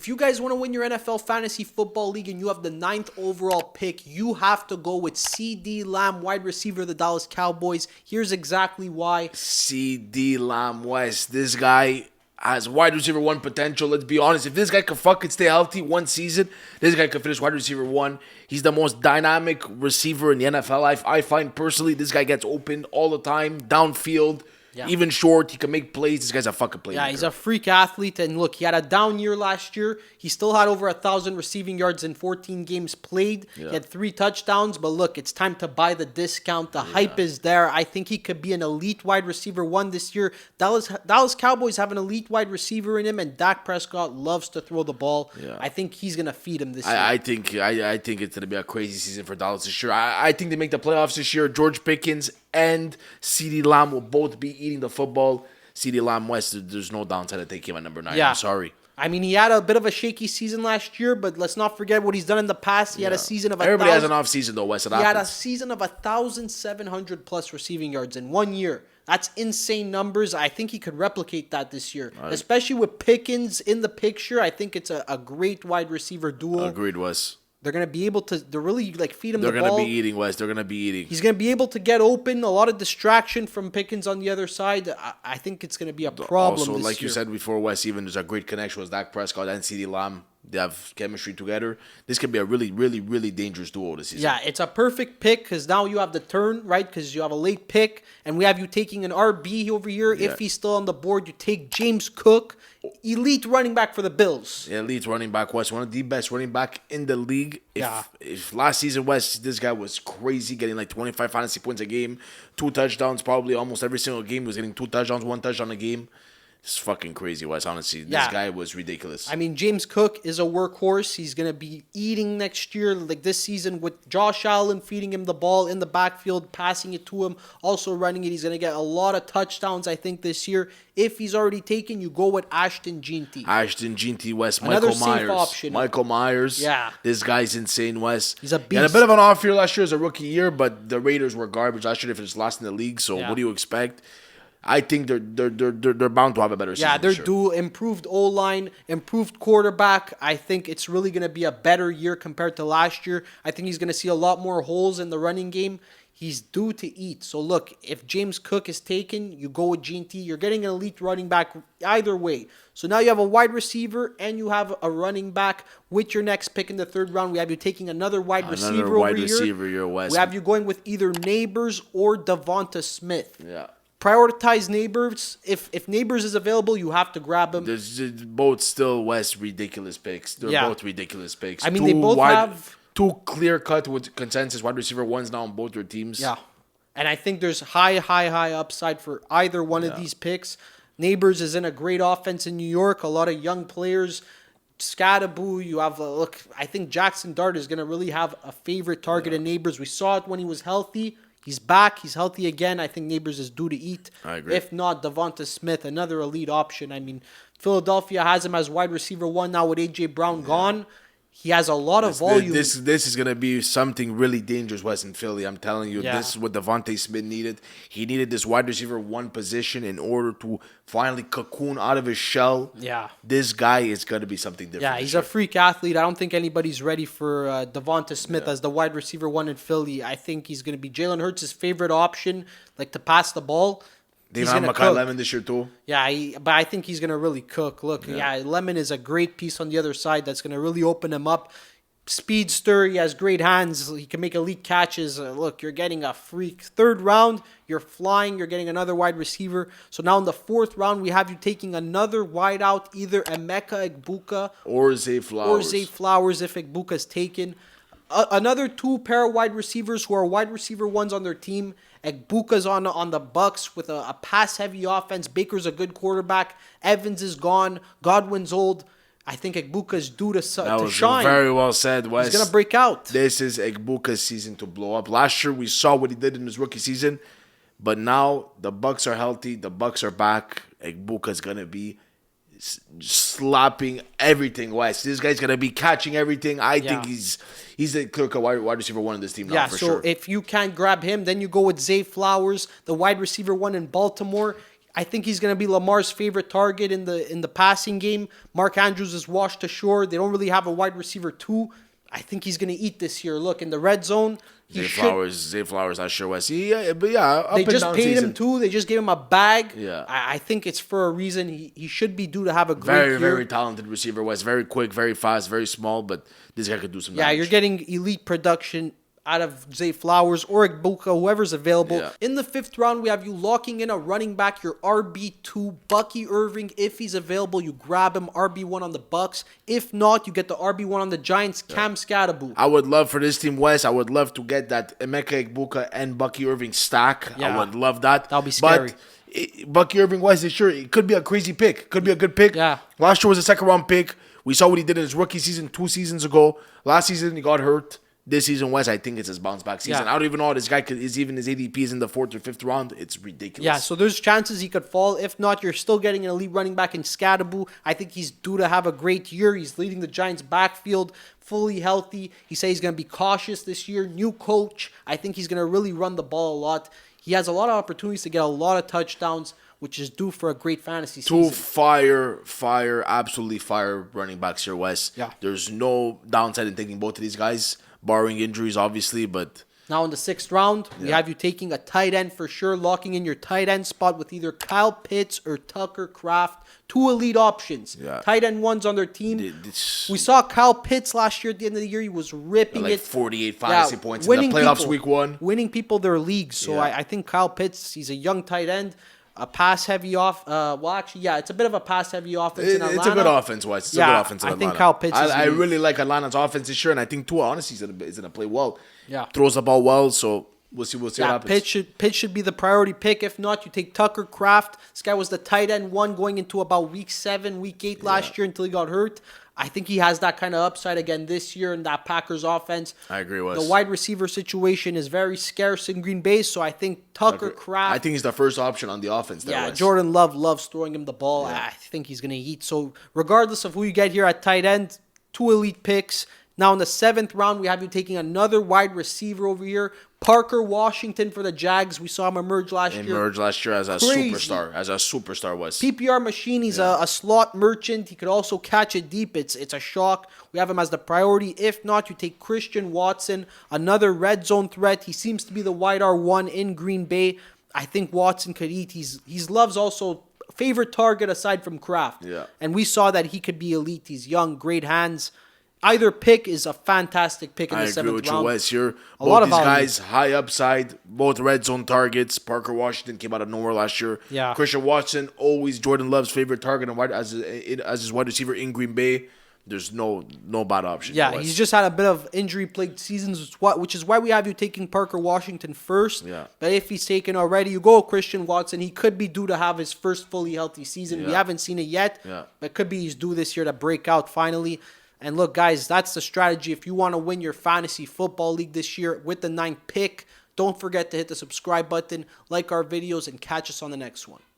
If you guys want to win your NFL Fantasy Football League and you have the 9th overall pick, you have to go with CeeDee Lamb, wide receiver of the Dallas Cowboys. Here's exactly why. CeeDee Lamb West. This guy has wide receiver 1 potential. Let's be honest. If this guy could fucking stay healthy one season, this guy could finish wide receiver 1. He's the most dynamic receiver in the NFL. I find personally this guy gets open all the time, downfield. Yeah. Even short, he can make plays. This guy's a fucking playmaker. Yeah, he's a freak athlete. And look, he had a down year last year. He still had over 1,000 receiving yards in 14 games played. Yeah. He had 3 touchdowns. But look, it's time to buy the discount. The hype is there. I think he could be an elite wide receiver 1 this year. Dallas Cowboys have an elite wide receiver in him, and Dak Prescott loves to throw the ball. Yeah. I think he's going to feed him this year. I think it's going to be a crazy season for Dallas this year. I think they make the playoffs this year. George Pickens and CeeDee Lamb will both be eating the football. CeeDee Lamb West, there's no downside to take him at number 9. Yeah. I'm sorry. I mean, he had a bit of a shaky season last year, but let's not forget what he's done in the past. He had a season of Everybody has an off season though, West. He had a season of 1,700 plus receiving yards in 1 year. That's insane numbers. I think he could replicate that this year, especially with Pickens in the picture. I think it's a great wide receiver duo. Agreed, Wes. They're going to be able to really feed him the ball. They're going to be eating, Wes. They're going to be eating. He's going to be able to get open. A lot of distraction from Pickens on the other side. I think it's going to be a problem also, this like year. You said before, Wes, even there's a great connection with Dak Prescott and CeeDee Lamb. They have chemistry together. This could be a really, really, really dangerous duo this season. Yeah, it's a perfect pick because now you have the turn, right? Because you have a late pick, and we have you taking an RB over here. Yeah. If he's still on the board, you take James Cook, elite running back for the Bills. Yeah, elite running back, West. One of the best running back in the league. If last season, West, this guy was crazy, getting like 25 fantasy points a game, 2 touchdowns probably almost every single game. He was getting 2 touchdowns, 1 touchdown a game. It's fucking crazy, Wes. Honestly, this guy was ridiculous. I mean, James Cook is a workhorse. He's going to be eating next year, like this season, with Josh Allen feeding him the ball in the backfield, passing it to him, also running it. He's going to get a lot of touchdowns, I think, this year. If he's already taken, you go with Ashton Jeanty. Ashton Jeanty, Wes. Another Michael safe Myers. option. Michael Myers. Yeah. This guy's insane, Wes. He's a beast. He had a bit of an off year last year as a rookie year, but the Raiders were garbage last year. If it's lost in the league, so what do you expect? I think they're bound to have a better season. Yeah, they're due improved O-line, improved quarterback. I think it's really going to be a better year compared to last year. I think he's going to see a lot more holes in the running game. He's due to eat. So look, if James Cook is taken, you go with Jeanty. You're getting an elite running back either way. So now you have a wide receiver and you have a running back with your next pick in the 3rd round. We have you taking another wide receiver over here. West. We have you going with either Neighbors or Devonta Smith. Yeah. Prioritize Neighbors. If Neighbors is available, you have to grab him. There's both still West ridiculous picks. They're both ridiculous picks. I mean, they both have 2 clear-cut with consensus wide receiver 1s now on both their teams. Yeah. And I think there's high upside for either one of these picks. Neighbors is in a great offense in New York. A lot of young players. Scadaboo, you have I think Jackson Dart is going to really have a favorite target in Neighbors. We saw it when he was healthy. He's back. He's healthy again. I think Neighbors is due to eat. I agree. If not, Devonta Smith, another elite option. I mean, Philadelphia has him as wide receiver 1 now with A.J. Brown gone. He has a lot of volume. This is going to be something really dangerous, West in Philly. I'm telling you, this is what Devonta Smith needed. He needed this wide receiver 1 position in order to finally cocoon out of his shell. Yeah. This guy is going to be something different. Yeah, he's a freak athlete. I don't think anybody's ready for Devonta Smith as the wide receiver 1 in Philly. I think he's going to be Jalen Hurts' favorite option, like to pass the ball. They have Makai Lemon this year too. Yeah, but I think he's going to really cook. Look, Lemon is a great piece on the other side that's going to really open him up. Speedster, he has great hands. He can make elite catches. Look, you're getting a freak. 3rd round, you're flying. You're getting another wide receiver. So now in the 4th round, we have you taking another wideout, either Emeka Egbuka or Zay Flowers. If Egbuka is taken. Another 2 pair of wide receivers who are wide receiver 1s on their team. Egbuka's on the Bucks with a pass-heavy offense. Baker's a good quarterback. Evans is gone. Godwin's old. I think Egbuka is due to shine. That was very well said, Wes. He's going to break out. This is Egbuka's season to blow up. Last year, we saw what he did in his rookie season. But now, the Bucks are healthy. The Bucks are back. Egbuka's going to be slapping everything, West. This guy's going to be catching everything. I think he's the clear-cut wide receiver 1 in this team now, for sure. So if you can't grab him, then you go with Zay Flowers, the wide receiver 1 in Baltimore. I think he's going to be Lamar's favorite target in the passing game. Mark Andrews is washed ashore. They don't really have a wide receiver too. I think he's going to eat this year. Look, in the red zone, Zay Flowers, not sure what. Yeah, but yeah, up they and just down paid season. him too. They just gave him a bag. Yeah. I think it's for a reason. He should be due to have a great Very, year. very talented receiver. Was very quick, very fast, very small, but this guy could do some damage. Yeah, you're getting elite production out of Zay Flowers or Igbuka, whoever's available. Yeah. In the 5th round, we have you locking in a running back, your RB2, Bucky Irving. If he's available, you grab him. RB1 on the Bucks. If not, you get the RB1 on the Giants, Cam Scatterbo. I would love for this team, Wes. I would love to get that Emeka Igbuka and Bucky Irving stack. Yeah. I would love that. That'll be scary. But Bucky Irving, Wes, sure, it could be a crazy pick. Could be a good pick. Yeah. Last year was a 2nd-round pick. We saw what he did in his rookie season 2 seasons ago. Last season, he got hurt. This season, Wes, I think it's his bounce back season. Yeah. I don't even know how this guy is even his ADP is in the 4th or 5th round. It's ridiculous. Yeah, so there's chances he could fall. If not, you're still getting an elite running back in Scatterbo. I think he's due to have a great year. He's leading the Giants' backfield, fully healthy. He says he's going to be cautious this year. New coach. I think he's going to really run the ball a lot. He has a lot of opportunities to get a lot of touchdowns, which is due for a great fantasy season. Absolutely fire running backs here, Wes. Yeah. There's no downside in taking both of these guys, barring injuries, obviously, but... Now in the 6th round, we have you taking a tight end for sure, locking in your tight end spot with either Kyle Pitts or Tucker Kraft. 2 elite options. Yeah. Tight end ones on their team. We saw Kyle Pitts last year at the end of the year. He was ripping like it. 48 fantasy points in the winning playoffs people, week 1. Winning people their leagues. So Yeah. I think Kyle Pitts, he's a young tight end. A pass-heavy off. It's a bit of a pass-heavy offense in Atlanta. It's a good offense, Wes. It's a good offense in I Atlanta. think Kyle Pitts is I really like Atlanta's offense this year, and I think Tua, honestly, is going to play well. Yeah. Throws the ball well, so we'll see what happens. Pitts should be the priority pick. If not, you take Tucker Kraft. This guy was the tight end 1 going into about week 7, week 8 last year until he got hurt. I think he has that kind of upside again this year in that Packers offense. I agree with the wide receiver situation is very scarce in Green Bay, so I think Tucker Kraft. I think he's the first option on the offense there, Wes. Jordan Love loves throwing him the ball. Yeah. I think he's going to eat. So regardless of who you get here at tight end, 2 elite picks. Now in the 7th round, we have you taking another wide receiver over here. Parker Washington for the Jags. We saw him emerge last year. Emerged last year as a superstar, Wes. PPR machine. He's a slot merchant. He could also catch it deep. It's a shock. We have him as the priority. If not, you take Christian Watson, another red zone threat. He seems to be the wide R1 in Green Bay. I think Watson could eat. He's Love's also favorite target aside from Kraft. Yeah. And we saw that he could be elite. He's young, great hands. Either pick is a fantastic pick in the 7th round. I agree with you, Wes. Here, a lot both of these value. guys, high upside, both red zone targets. Parker Washington came out of nowhere last year. Yeah. Christian Watson, always Jordan Love's favorite target as his wide receiver in Green Bay. There's no bad option. Yeah, Wes. he's just had a bit of injury-plagued seasons, which is why we have you taking Parker Washington first. Yeah. But if he's taken already, you go with Christian Watson. He could be due to have his first fully healthy season. We Yeah. haven't seen it yet. Yeah. But it could be he's due this year to break out finally. And look, guys, that's the strategy. If you want to win your fantasy football league this year with the 9th pick, don't forget to hit the subscribe button, like our videos, and catch us on the next one.